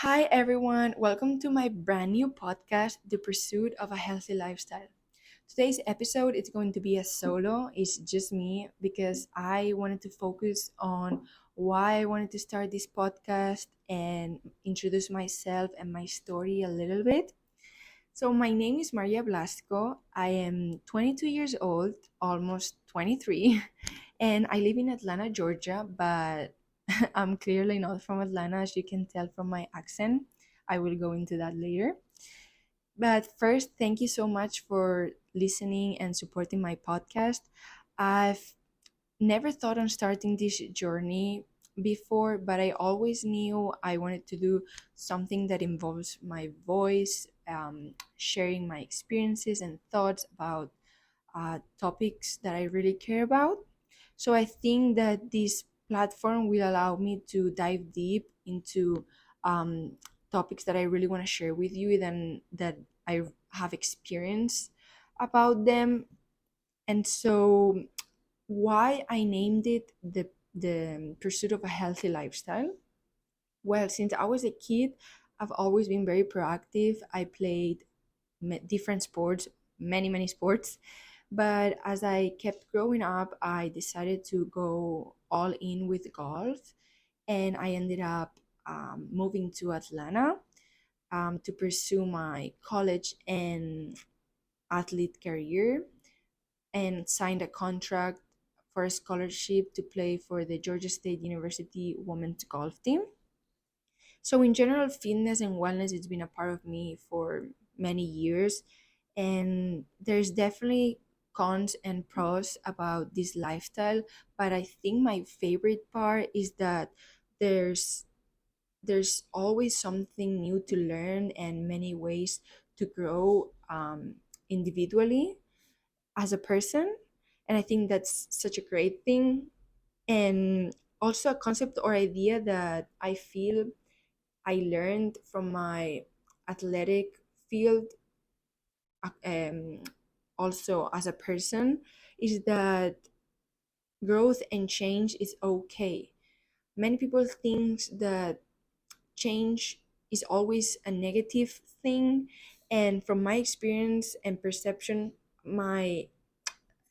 Hi, everyone. Welcome to my brand new podcast, The Pursuit of a Healthy Lifestyle. Today's episode is going to be a solo. It's just me because I wanted to focus on why I wanted to start this podcast and introduce myself and my story a little bit. So, my name is Maria Blasco. I am 22 years old, almost 23, and I live in Atlanta, Georgia, but I'm clearly not from Atlanta, as you can tell from my accent. I will go into that later. But first, thank you so much for listening and supporting my podcast. I've never thought on starting this journey before, but I always knew I wanted to do something that involves my voice, sharing my experiences and thoughts about topics that I really care about. So I think that this platform will allow me to dive deep into um, topics that I really want to share with you and that I have experience about them. And so why I named it the pursuit of a healthy lifestyle. Well, since I was a kid, I've always been very proactive. I played different sports, many sports. But as I kept growing up, I decided to go all in with golf, and I ended up moving to Atlanta to pursue my college and athlete career and signed a contract for a scholarship to play for the Georgia State University women's golf team. So, in general, fitness and wellness has been a part of me for many years, and there's definitely cons and pros about this lifestyle. But I think my favorite part is that there's there's always something new to learn and many ways to grow individually as a person, and I think that's such a great thing. And also a concept or idea that I feel I learned from my athletic field, um, also as a person, is that growth and change is okay. Many people think that change is always a negative thing, and from my experience and perception, my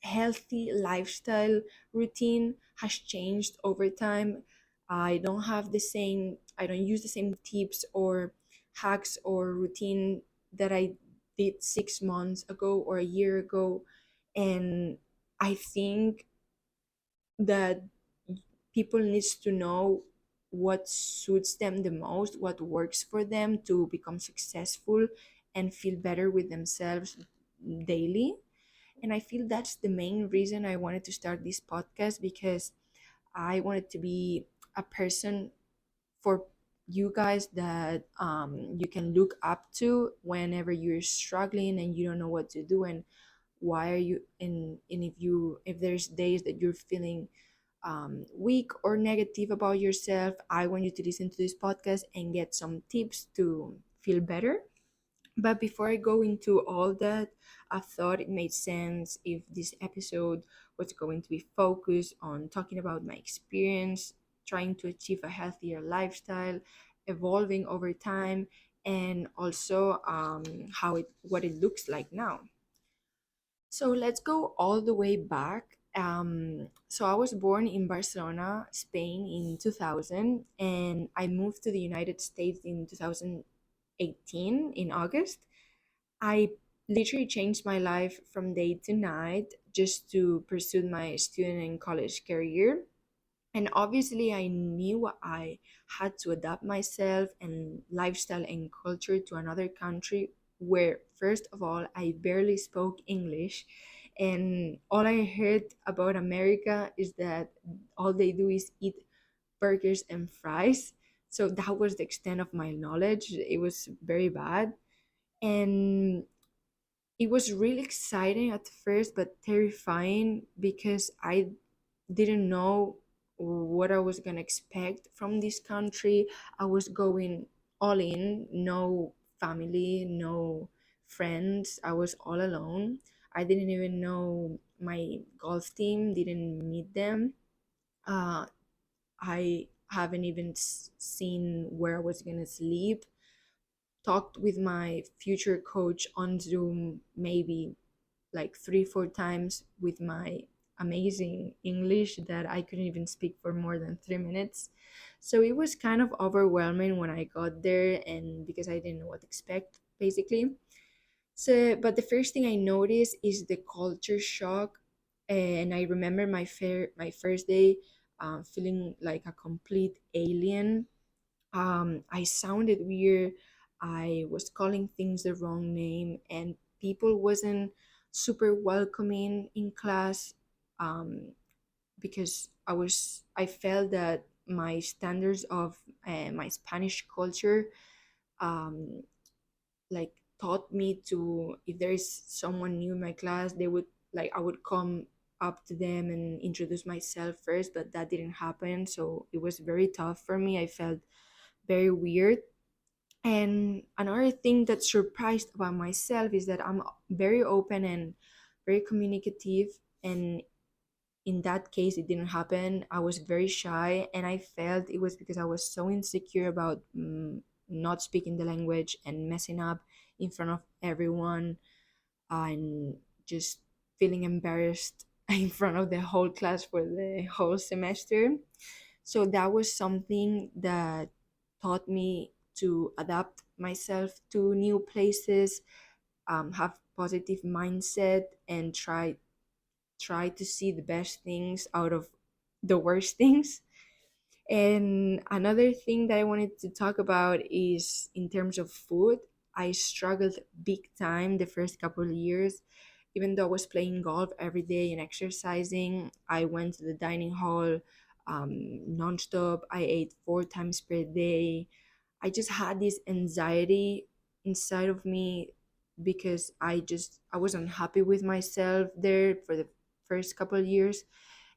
healthy lifestyle routine has changed over time. I don't use the same tips or hacks or routine that I did 6 months ago or a year ago. And I think that people needs to know what suits them the most, what works for them to become successful and feel better with themselves daily. And I feel that's the main reason I wanted to start this podcast, because I wanted to be a person for you guys that you can look up to whenever you're struggling and you don't know what to do, and why are you and if there's days that you're feeling weak or negative about yourself, I want you to listen to this podcast and get some tips to feel better. But before I go into all that, I thought it made sense if this episode was going to be focused on talking about my experience, trying to achieve a healthier lifestyle, evolving over time, and also what it looks like now. So let's go all the way back. So I was born in Barcelona, Spain in 2000, and I moved to the United States in 2018 in August. I literally changed my life from day to night just to pursue my student and college career. And obviously, I knew I had to adapt myself and lifestyle and culture to another country where, first of all, I barely spoke English. And all I heard about America is that all they do is eat burgers and fries. So that was the extent of my knowledge. It was very bad. And it was really exciting at first, but terrifying because I didn't know what I was gonna expect from this country. I was going all in, no family, no friends. I was all alone. I didn't even know my golf team, didn't meet them. Uh, I haven't even seen where I was gonna sleep. Talked with my future coach on Zoom maybe like 3 4 times with my amazing English that I couldn't even speak for more than 3 minutes. So it was kind of overwhelming when I got there, and because I didn't know what to expect basically. So, but the first thing I noticed is the culture shock, and I remember my first day, feeling like a complete alien. I sounded weird. I was calling things the wrong name, and people wasn't super welcoming in class, um, because I felt that my standards of my Spanish culture, um, like taught me to, if there is someone new in my class, they would like I would come up to them and introduce myself first, but that didn't happen. So it was very tough for me. I felt very weird. And another thing that surprised about myself is that I'm very open and very communicative. And in that case, it didn't happen. I was very shy, and I felt it was because I was so insecure about not speaking the language and messing up in front of everyone, and just feeling embarrassed in front of the whole class for the whole semester. So that was something that taught me to adapt myself to new places, have positive mindset, and try to see the best things out of the worst things. And another thing that I wanted to talk about is in terms of food. I struggled big time the first couple of years. Even though I was playing golf every day and exercising, I went to the dining hall nonstop. I ate 4 times per day. I just had this anxiety inside of me because I wasn't happy with myself there for the first couple of years,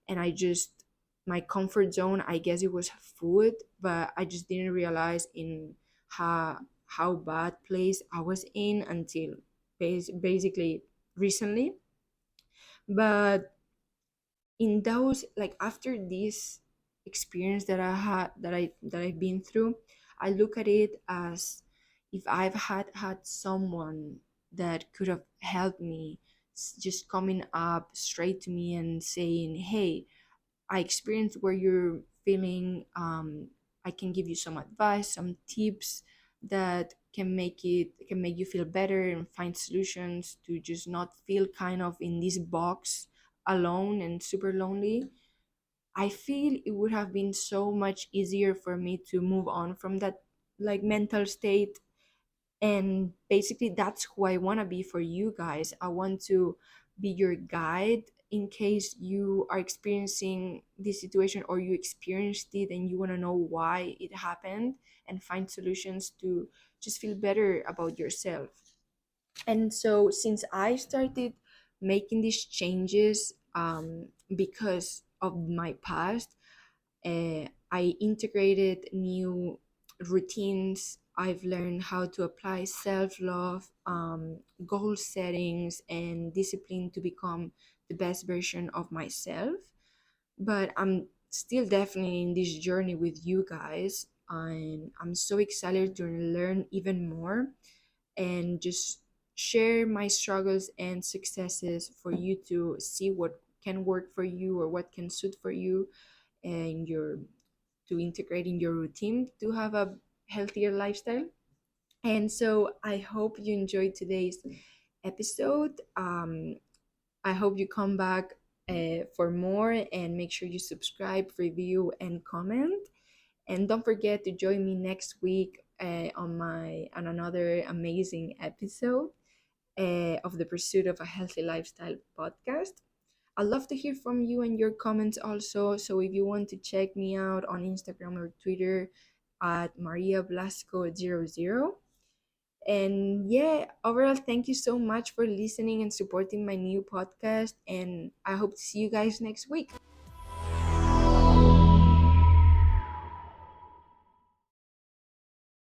and I just, my comfort zone, I guess it was food, but I just didn't realize in how bad place I was in until basically recently. But in those, like after this experience that I had, that I've been through, I look at it as, if I've had someone that could have helped me, just coming up straight to me and saying, hey, I experienced where you're feeling, I can give you some advice, some tips that can make you feel better and find solutions to just not feel kind of in this box alone and super lonely. I feel it would have been so much easier for me to move on from that like mental state. And basically that's who I want to be for you guys. I want to be your guide in case you are experiencing this situation, or you experienced it and you want to know why it happened, and find solutions to just feel better about yourself. And so since I started making these changes, because of my past, I integrated new routines. I've learned how to apply self love, goal settings, and discipline to become the best version of myself. But I'm still definitely in this journey with you guys, and I'm so excited to learn even more and just share my struggles and successes for you to see what can work for you or what can suit for you, and your to integrate in your routine to have a healthier lifestyle. And so I hope you enjoyed today's episode. I hope you come back for more, and make sure you subscribe, review, and comment. And don't forget to join me next week on another amazing episode of the Pursuit of a Healthy Lifestyle podcast. I'd love to hear from you and your comments also. So if you want to check me out on Instagram or Twitter at Maria Blasco 00. And yeah, overall, thank you so much for listening and supporting my new podcast. And I hope to see you guys next week.